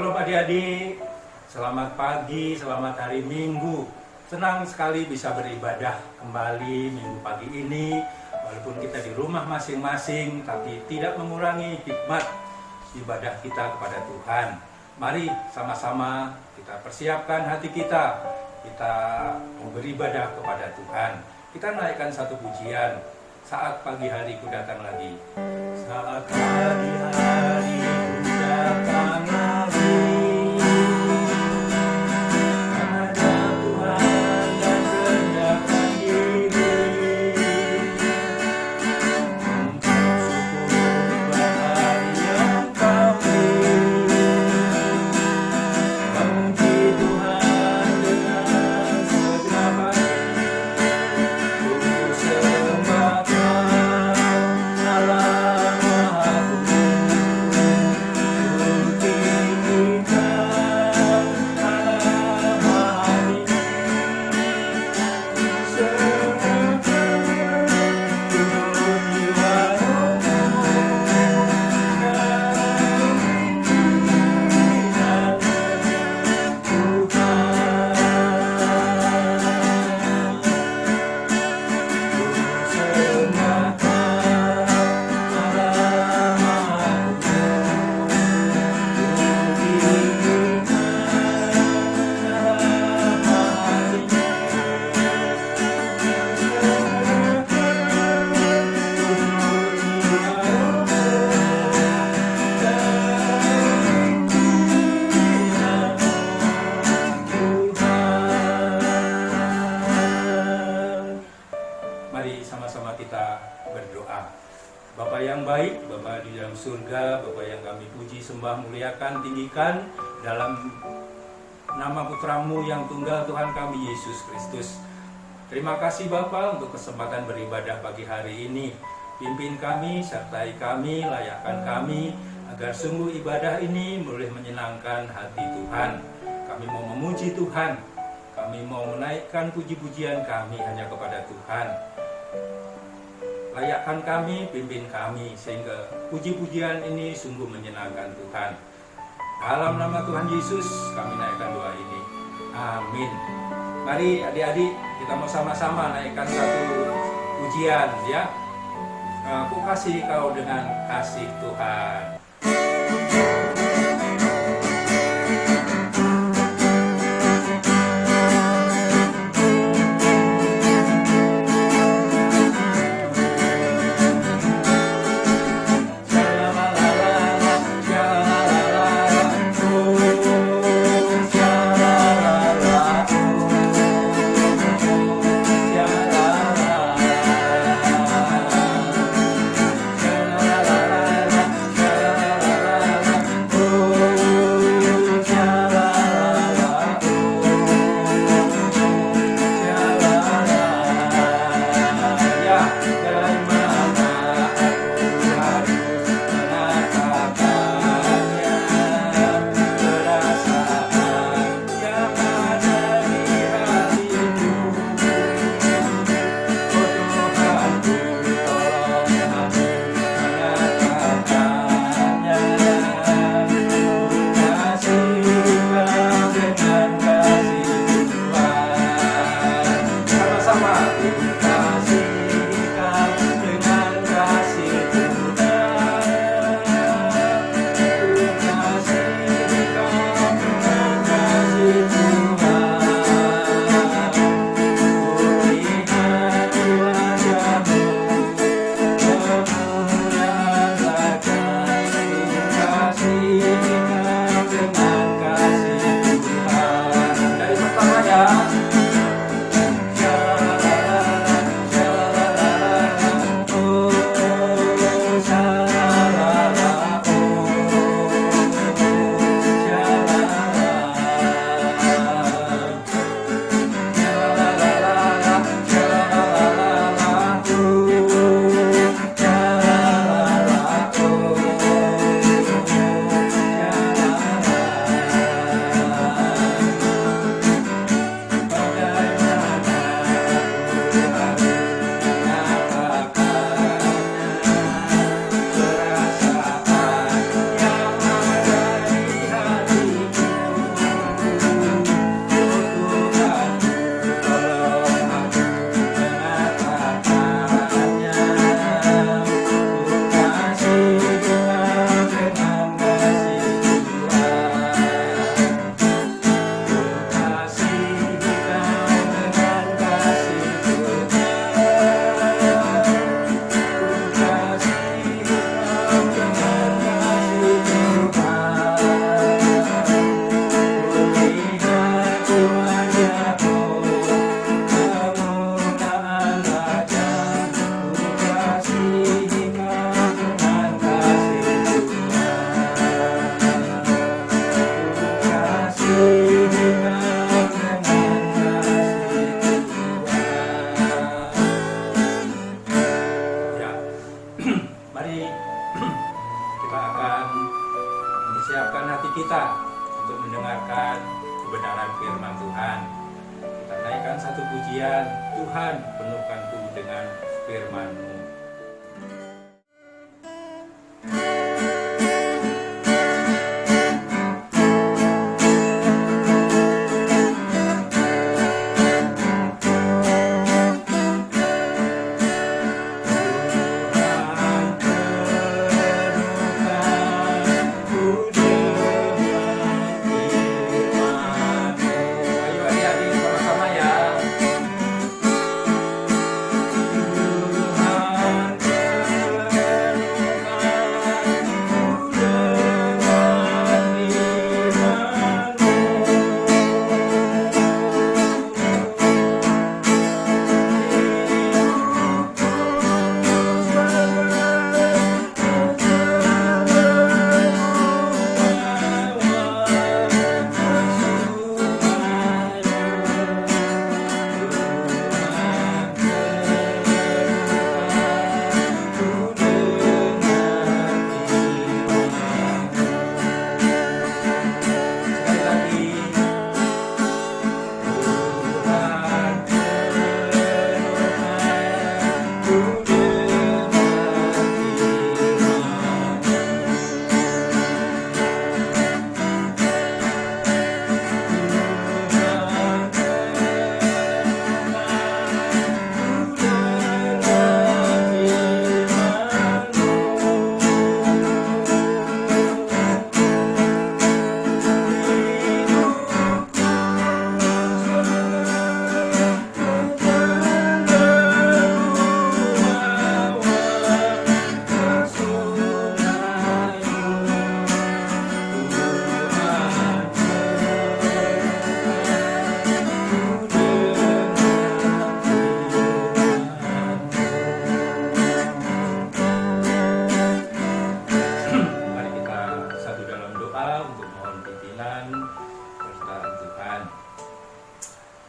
Shalom adik-adik, selamat pagi, selamat hari Minggu. Senang sekali bisa beribadah kembali Minggu pagi ini. Walaupun kita di rumah masing-masing, tapi tidak mengurangi hikmat ibadah kita kepada Tuhan. Mari sama-sama kita persiapkan hati kita. Kita mau beribadah kepada Tuhan. Kita naikkan satu pujian. Saat pagi hari ku datang lagi. Saat pagi hari ku datang lagi. Ada Tuhan dan rendahkan diri. Untuk syukur buat hari yang kau beri. Memuji Tuhan dengan segenap hati. Ku sembah Allah Maha Ku tinggikan Allah Maha Mari sama-sama kita berdoa. Bapa yang baik, Bapa di dalam surga, Bapa yang kami puji, sembah, muliakan, tinggikan dalam nama Putramu yang tunggal Tuhan kami Yesus Kristus. Terima kasih Bapa untuk kesempatan beribadah pagi hari ini. Pimpin kami, sertai kami, layakkan kami, agar sungguh ibadah ini boleh menyenangkan hati Tuhan. Kami mau memuji Tuhan, kami mau menaikkan puji-pujian kami hanya kepada Tuhan. Layakkan kami, pimpin kami, sehingga puji-pujian ini sungguh menyenangkan Tuhan. Dalam nama Tuhan Yesus, kami naikkan doa ini. Amin. Mari adik-adik, kita mau sama-sama naikkan satu pujian, ya. Aku kasih kau dengan kasih Tuhan. Ya, mari kita akan mempersiapkan hati kita untuk mendengarkan kebenaran firman Tuhan. Kita naikkan satu pujian, Tuhan penuhkanku dengan firman-Mu.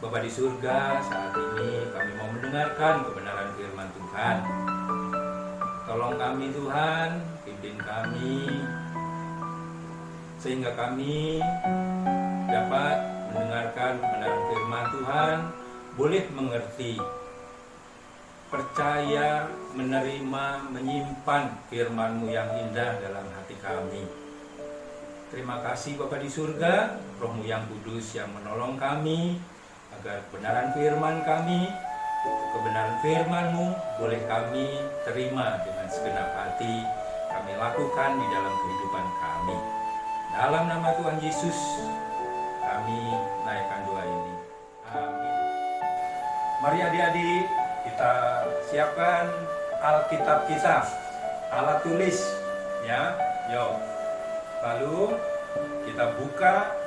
Bapa di surga, saat ini kami mau mendengarkan kebenaran firman Tuhan. Tolong kami Tuhan, pimpin kami, sehingga kami dapat mendengarkan kebenaran firman Tuhan, boleh mengerti, percaya, menerima, menyimpan firman-Mu yang indah dalam hati kami. Terima kasih Bapa di surga, Roh-Mu yang kudus yang menolong kami, agar kebenaran firman kami, kebenaran firman-Mu boleh kami terima dengan segenap hati, kami lakukan di dalam kehidupan kami. Dalam nama Tuhan Yesus, kami naikkan doa ini. Amin. Mari adik-adik, kita siapkan Alkitab kita, alat tulis, ya. Yuk. Lalu kita buka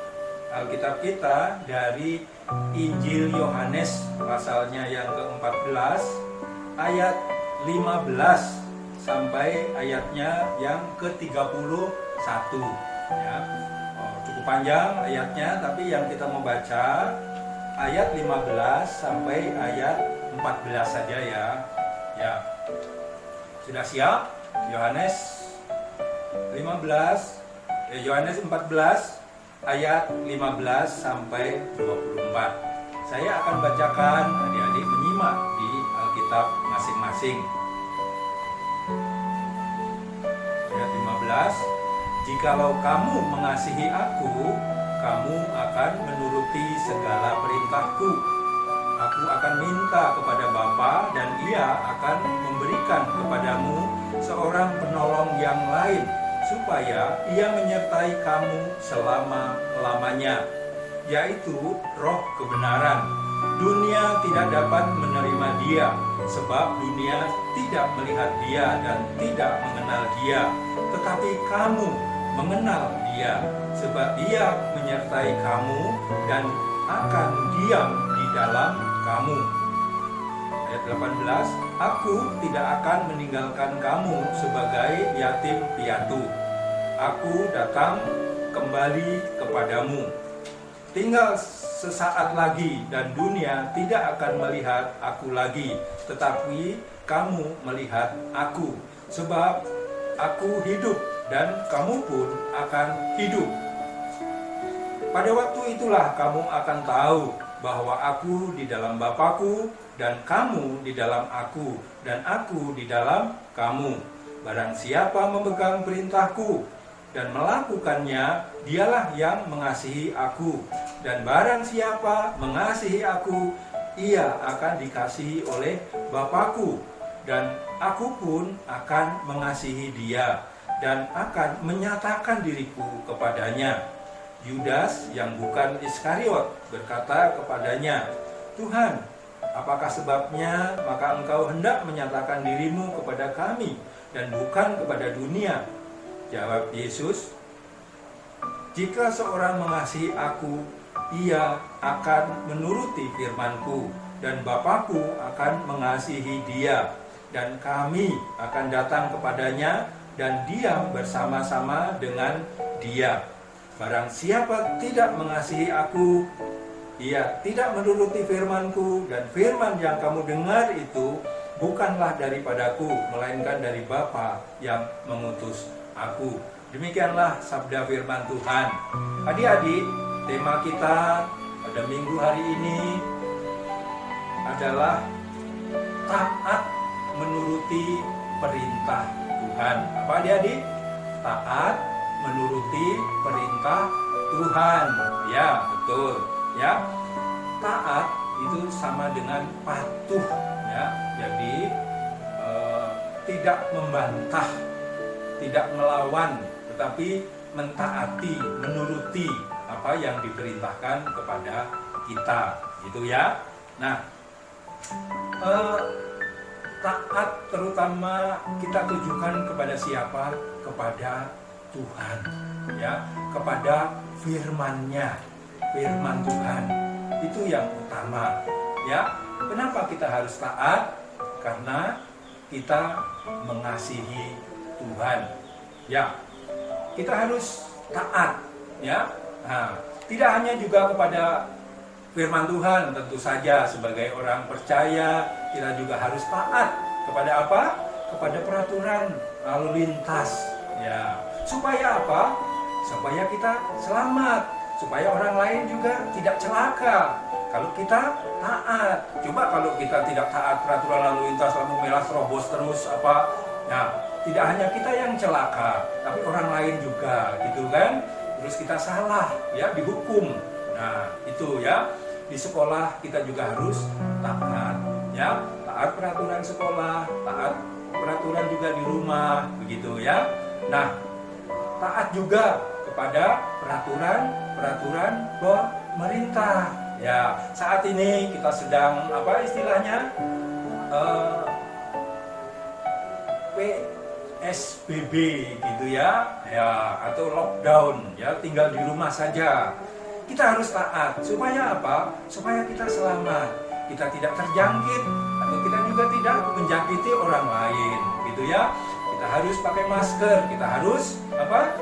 Alkitab kita dari Injil Yohanes pasalnya yang ke-14 ayat 15 sampai ayatnya yang ke-31 ya. Cukup panjang ayatnya, tapi yang kita mau baca ayat 15 sampai ayat 14 saja ya. Ya. Sudah siap? Yohanes 14 ayat 15 sampai 24. Saya akan bacakan, adik-adik menyimak di Alkitab masing-masing. Ayat 15, jikalau kamu mengasihi aku, kamu akan menuruti segala perintahku. Aku akan minta kepada Bapa dan Ia akan memberikan kepadamu seorang penolong yang lain, supaya Ia menyertai kamu selama-lamanya, yaitu Roh kebenaran. Dunia tidak dapat menerima Dia, sebab dunia tidak melihat Dia dan tidak mengenal Dia. Tetapi kamu mengenal Dia, sebab Dia menyertai kamu dan akan diam di dalam kamu. Ayat 18, aku tidak akan meninggalkan kamu sebagai yatim piatu. Aku datang kembali kepadamu. tinggal sesaat lagi dan dunia tidak akan melihat aku lagi, tetapi kamu melihat aku, sebab aku hidup dan kamu pun akan hidup. Pada waktu itulah kamu akan tahu bahwa aku di dalam Bapa-Ku dan kamu di dalam aku dan aku di dalam kamu. Barang siapa memegang perintahku dan melakukannya, dialah yang mengasihi aku. Dan barang siapa mengasihi aku, ia akan dikasihi oleh Bapa-Ku. Dan aku pun akan mengasihi dia dan akan menyatakan diriku kepadanya. Yudas yang bukan Iskariot berkata kepadanya, Tuhan, apakah sebabnya maka engkau hendak menyatakan dirimu kepada kami dan bukan kepada dunia? Jawab Yesus, jika seorang mengasihi aku, ia akan menuruti firman-Ku, dan Bapa-Ku akan mengasihi dia, dan kami akan datang kepadanya dan diam bersama-sama dengan dia. Barang siapa tidak mengasihi aku, ia tidak menuruti firman-Ku, dan firman yang kamu dengar itu bukanlah daripadaku, melainkan dari Bapa yang mengutus aku. Demikianlah sabda firman Tuhan. Adik-adik, tema kita pada minggu hari ini adalah taat menuruti perintah Tuhan. Apa adik-adik? Taat menuruti perintah Tuhan. Ya, betul. Ya, taat itu sama dengan patuh. Ya, jadi tidak membantah, tidak melawan, tetapi mentaati, menuruti apa yang diperintahkan kepada kita, gitu ya. Nah, taat terutama kita tujukan kepada siapa? Kepada Tuhan, ya, kepada firman-Nya, firman Tuhan. Itu yang utama, ya. Kenapa kita harus taat? Karena kita mengasihi Tuhan. Ya, kita harus taat, ya. Nah, tidak hanya juga kepada firman Tuhan, tentu saja sebagai orang percaya kita juga harus taat kepada apa? Kepada peraturan lalu lintas, ya. Supaya apa? Supaya kita selamat, supaya orang lain juga tidak celaka. Kalau kita taat, coba kalau kita tidak taat peraturan lalu lintas, lalu melas terobos terus apa? Nah, tidak hanya kita yang celaka, tapi orang lain juga, gitu kan? Terus kita salah, ya, dihukum. Nah, itu ya. Di sekolah kita juga harus taat, ya, taat peraturan sekolah, taat peraturan juga di rumah, begitu ya. Nah, taat juga kepada peraturan pemerintah. Ya, saat ini kita sedang apa istilahnya? PSBB gitu ya, atau lockdown, ya, tinggal di rumah saja. Kita harus taat supaya apa? Supaya kita selamat, kita tidak terjangkit atau kita juga tidak menjangkiti orang lain, gitu ya. Kita harus pakai masker, kita harus apa?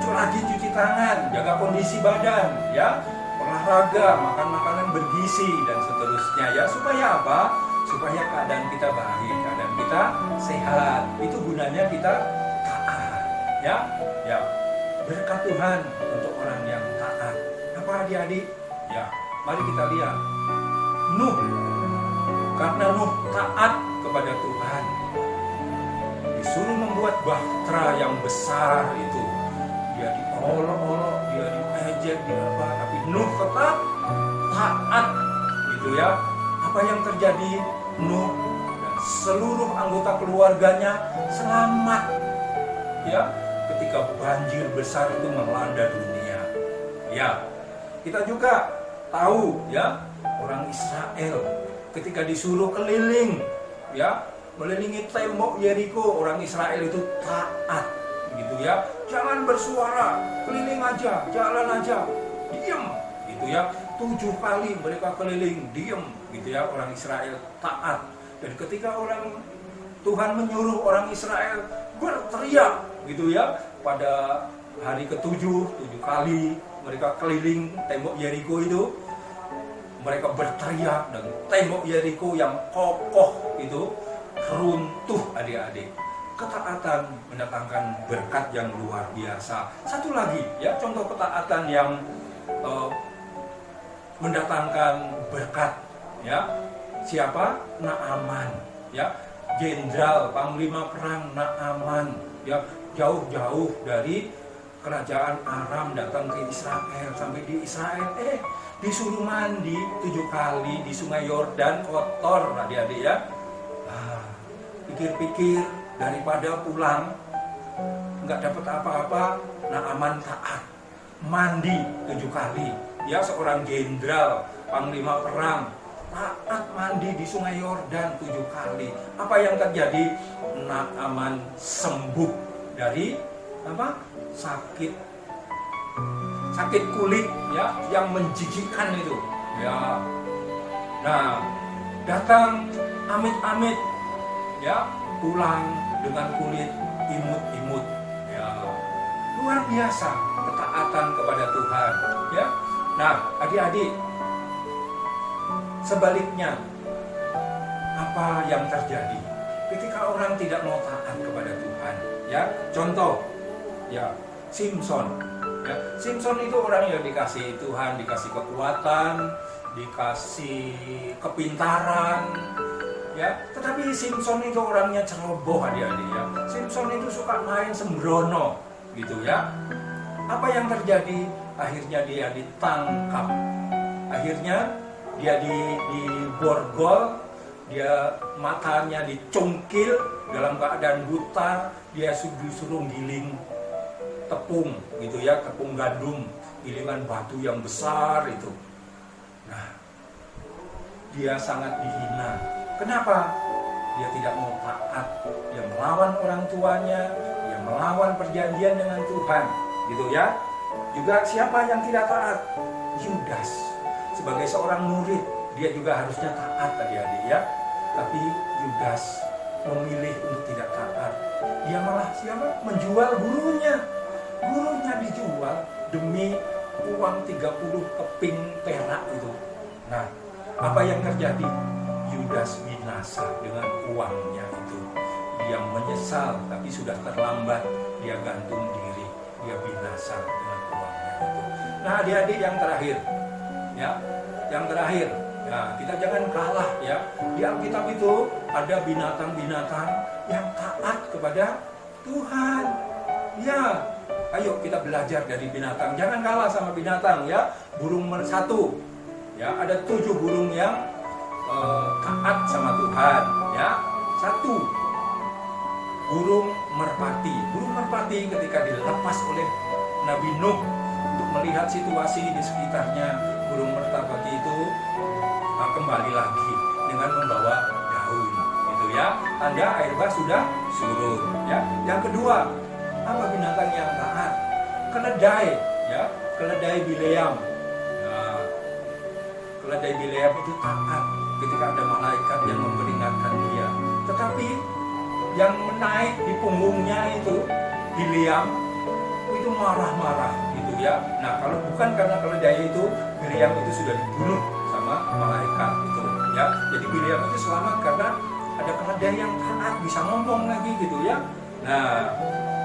Rajin cuci tangan, jaga kondisi badan, ya, olahraga, makan makanan bergizi dan seterusnya, ya. Supaya apa? Supaya keadaan kita baik, keadaan kita sehat. Itu gunanya kita taat, ya, ya. Berkat Tuhan untuk orang yang taat. Apa adik-adik? Ya, mari kita lihat. Nuh, karena Nuh taat kepada Tuhan, disuruh membuat bahtera yang besar itu. Dia diolok-olok, dia diejek, dia apa, tapi Nuh tetap taat, gitu ya. Apa yang terjadi? Nuh dan seluruh anggota keluarganya selamat, ya, ketika banjir besar itu melanda dunia. Ya, kita juga tahu, ya, orang Israel ketika disuruh keliling, ya, melilingi tembok Yeriko, orang Israel itu taat, gitu ya. Jangan bersuara, keliling aja, jalan aja, diem, gitu ya. 7 kali mereka keliling, diem, gitu ya. Orang Israel taat. Dan ketika orang Tuhan menyuruh orang Israel berteriak, gitu ya, pada hari ke-7, 7 kali mereka keliling tembok Yeriko itu, mereka berteriak dan tembok Yeriko yang kokoh itu runtuh adik-adik. Ketaatan mendatangkan berkat yang luar biasa. Satu lagi ya, contoh ketaatan yang mendatangkan berkat ya. Siapa? Naaman ya, jenderal panglima perang Naaman ya, jauh-jauh dari kerajaan Aram datang ke Israel. Sampai di Israel disuruh mandi 7 kali di sungai Yordan, kotor adik-adik ya. Pikir-pikir daripada pulang nggak dapat apa-apa, Naaman taat mandi 7 kali ya, seorang jenderal panglima perang taat mandi di sungai Yordan 7 kali. Apa yang terjadi? Naaman sembuh dari apa? Sakit kulit ya, yang menjijikkan itu ya. Nah, datang amit-amit ya, pulang dengan kulit imut-imut ya. Luar biasa ketaatan kepada Tuhan ya. Nah, adik-adik, sebaliknya apa yang terjadi ketika orang tidak mau taat kepada Tuhan ya? Contoh ya, Simson ya. Simson itu orang yang dikasih Tuhan, dikasih kekuatan, dikasih kepintaran ya, tetapi Simson itu orangnya ceroboh adik-adik ya. Simson itu suka main sembrono gitu ya. Apa yang terjadi? Akhirnya dia ditangkap, akhirnya dia diborgol, dia matanya dicungkil dalam keadaan buta, dia disuruh giling tepung gitu ya, tepung gandum, gilingan batu yang besar itu. Nah, dia sangat dihina. Kenapa? Dia tidak mau taat, dia melawan orang tuanya, dia melawan perjanjian dengan Tuhan, gitu ya. Juga siapa yang tidak taat? Yudas. Sebagai seorang murid, dia juga harusnya taat adik-adik ya. Tapi Yudas memilih untuk tidak taat. Dia malah siapa? Menjual gurunya. Gurunya dijual demi uang 30 keping perak itu. Nah, apa yang terjadi? Yudas binasa dengan uangnya itu. Dia menyesal, tapi sudah terlambat. Dia gantung diri, dia binasa dengan uangnya itu. Nah, adik-adik, yang terakhir, ya, kita jangan kalah ya. Di Alkitab itu ada binatang-binatang yang taat kepada Tuhan. Ya, ayo kita belajar dari binatang. Jangan kalah sama binatang ya. Burung satu, ya, ada 7 burung yang taat sama Tuhan ya. 1, burung merpati. Burung merpati ketika dilepas oleh Nabi Nuh untuk melihat situasi di sekitarnya, burung merpati itu kembali lagi dengan membawa daun gitu ya, tanda air bah sudah surut ya. Yang kedua, apa binatang yang taat? Keledai ya, keledai Bileam. Nah, keledai Bileam itu taat ketika ada malaikat yang memperingatkan dia. Tetapi yang menaik di punggungnya itu Bileam itu marah-marah gitu ya. Nah, kalau bukan karena keledai itu, Bileam itu sudah dibunuh sama malaikat itu ya. Jadi Bileam itu selamat karena ada keledai yang taat, bisa ngomong lagi gitu ya. Nah,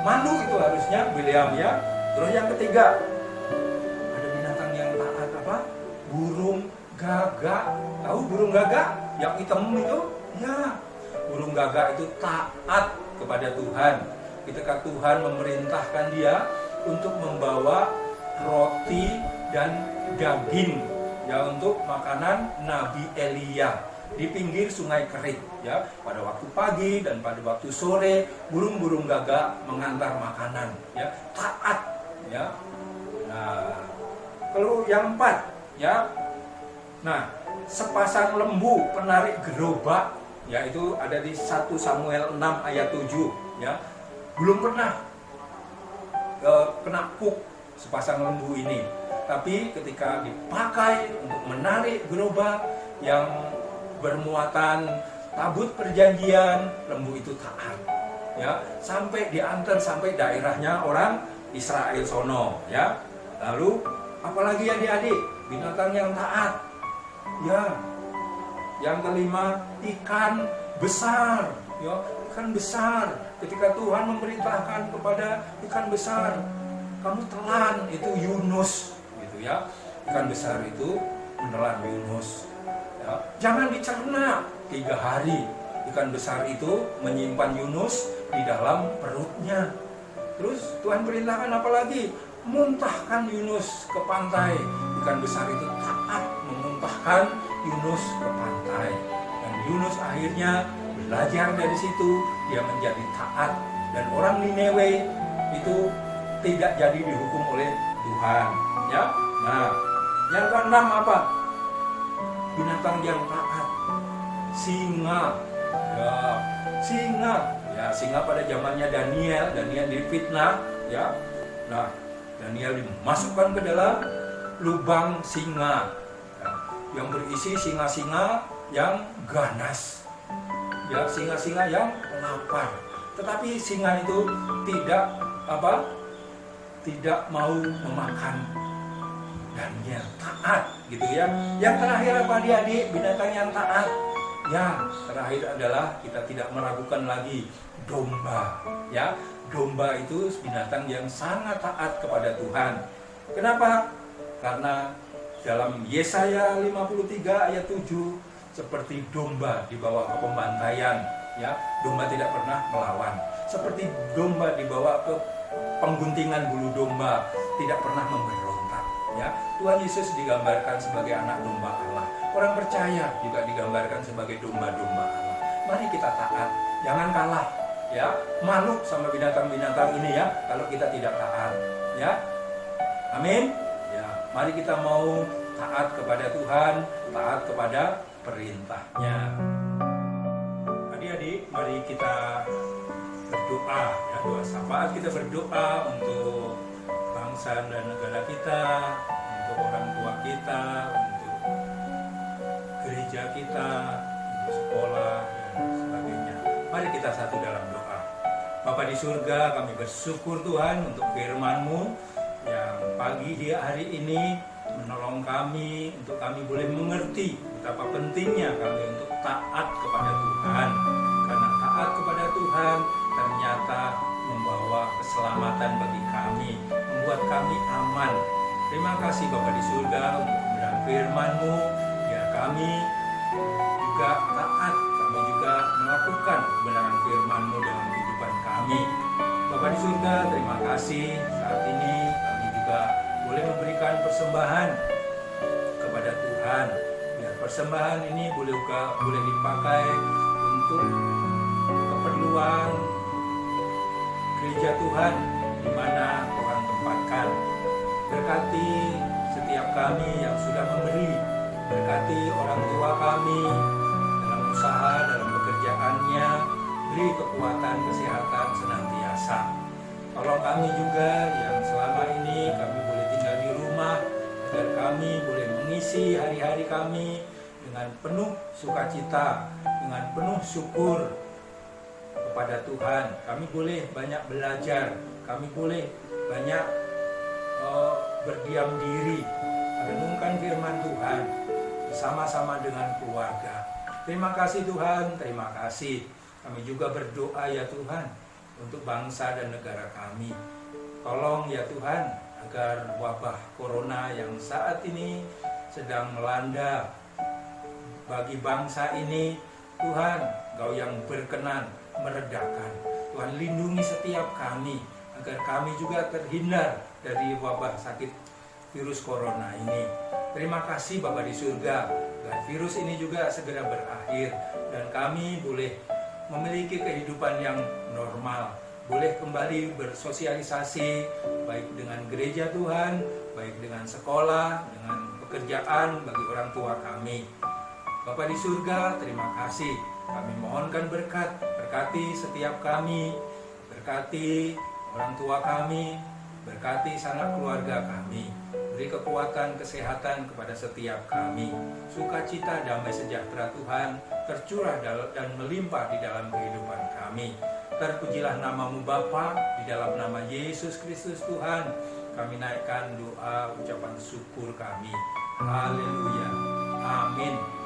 malu itu harusnya Bileam ya. Terus yang ketiga, ada binatang yang taat apa? Burung gagak. Tahu burung gagak yang hitam itu? Ya, burung gagak itu taat kepada Tuhan. Ketika Tuhan memerintahkan dia untuk membawa roti dan daging ya untuk makanan Nabi Elia di pinggir sungai Kerit ya. Pada waktu pagi dan pada waktu sore burung-burung gagak mengantar makanan ya, taat ya. Nah, kalau yang 4 ya. Nah, sepasang lembu penarik gerobak ya, itu ada di 1 Samuel 6 ayat 7 ya. Belum pernah kena kuk sepasang lembu ini, tapi ketika dipakai untuk menarik gerobak yang bermuatan tabut perjanjian, lembu itu taat ya, sampai diantar sampai daerahnya orang Israel sono ya. Lalu Apalagi adik-adik, binatang yang taat. Ya, yang kelima, ikan besar. Ya, ikan besar. Ketika Tuhan memerintahkan kepada ikan besar, kamu telan, itu Yunus, gitu ya. Ikan besar itu menelan Yunus. Ya, jangan dicerna 3 hari. Ikan besar itu menyimpan Yunus di dalam perutnya. Terus Tuhan perintahkan apa lagi? Muntahkan Yunus ke pantai. Ikan besar itu taat memuntahkan Yunus ke pantai. Dan Yunus akhirnya belajar dari situ, dia menjadi taat. Dan orang Niniwe itu tidak jadi dihukum oleh Tuhan. Ya, nah, yang keenam apa? Binatang yang taat. Singa. Ya, singa. Ya, singa pada zamannya Daniel difitnah. Ya, nah, Daniel dimasukkan ke dalam lubang singa, ya, yang berisi singa-singa yang ganas, ya, singa-singa yang lapar. Tetapi singa itu tidak mau memakan Daniel, taat, gitu ya. Yang terakhir apa adik-adik? Binatang yang taat. Ya, terakhir adalah kita tidak meragukan lagi domba. Ya, domba itu binatang yang sangat taat kepada Tuhan. Kenapa? Karena dalam Yesaya 53 ayat 7, seperti domba dibawa ke pembantaian, ya, domba tidak pernah melawan. Seperti domba dibawa ke pengguntingan bulu domba, tidak pernah memberontak. Ya, Tuhan Yesus digambarkan sebagai anak domba Allah. Orang percaya juga digambarkan sebagai domba-domba Allah. Mari kita taat, jangan kalah. Ya, malu sama binatang-binatang ini ya, kalau kita tidak taat. Ya, amin. Ya, mari kita mau taat kepada Tuhan, taat kepada perintahnya. Adik-adik, mari kita berdoa. Ya, doa syafaat, kita berdoa untuk bangsa dan negara kita, untuk orang tua kita, untuk gereja kita, untuk sekolah dan sebagainya. Mari kita satu dalam doa. Bapa di surga, kami bersyukur Tuhan untuk firman-Mu yang pagi hari ini menolong kami, untuk kami boleh mengerti betapa pentingnya kami untuk taat kepada Tuhan. Karena taat kepada Tuhan ternyata membawa keselamatan bagi kami, membuat kami aman. Terima kasih Bapa di surga untuk kebenaran firman-Mu, biar kami juga taat, kami juga melakukan kebenaran firman-Mu dalam kehidupan kami. Bapa di surga, terima kasih saat ini kami juga boleh memberikan persembahan kepada Tuhan. Biar persembahan ini boleh dipakai untuk keperluan gereja Tuhan di mana Tuhan tempatkan. Berkati setiap kami yang sudah memberi, berkati orang tua kami dalam usaha, dalam pekerjaannya, beri kekuatan, kesehatan senantiasa. Tolong kami juga yang selama ini kami boleh tinggal di rumah, agar kami boleh mengisi hari-hari kami dengan penuh sukacita, dengan penuh syukur kepada Tuhan. Kami boleh banyak belajar, kami boleh banyak berdiam diri, merenungkan firman Tuhan bersama-sama dengan keluarga. Terima kasih Tuhan, terima kasih. Kami juga berdoa ya Tuhan untuk bangsa dan negara kami. Tolong ya Tuhan agar wabah corona yang saat ini sedang melanda bagi bangsa ini, Tuhan, Engkau yang berkenan meredakan. Tuhan lindungi setiap kami agar kami juga terhindar dari wabah sakit virus corona ini. Terima kasih Bapa di surga, agar virus ini juga segera berakhir dan kami boleh memiliki kehidupan yang normal, boleh kembali bersosialisasi baik dengan gereja Tuhan, baik dengan sekolah, dengan pekerjaan bagi orang tua kami. Bapa di surga, terima kasih. Kami mohonkan berkat, berkati setiap kami, berkati orang tua kami, berkati sanak keluarga kami. Beri kekuatan, kesehatan kepada setiap kami. Sukacita, damai sejahtera Tuhan tercurah dan melimpah di dalam kehidupan kami. Terpujilah nama-Mu Bapa, di dalam nama Yesus Kristus Tuhan. kami naikkan doa ucapan syukur kami. Haleluya. Amin.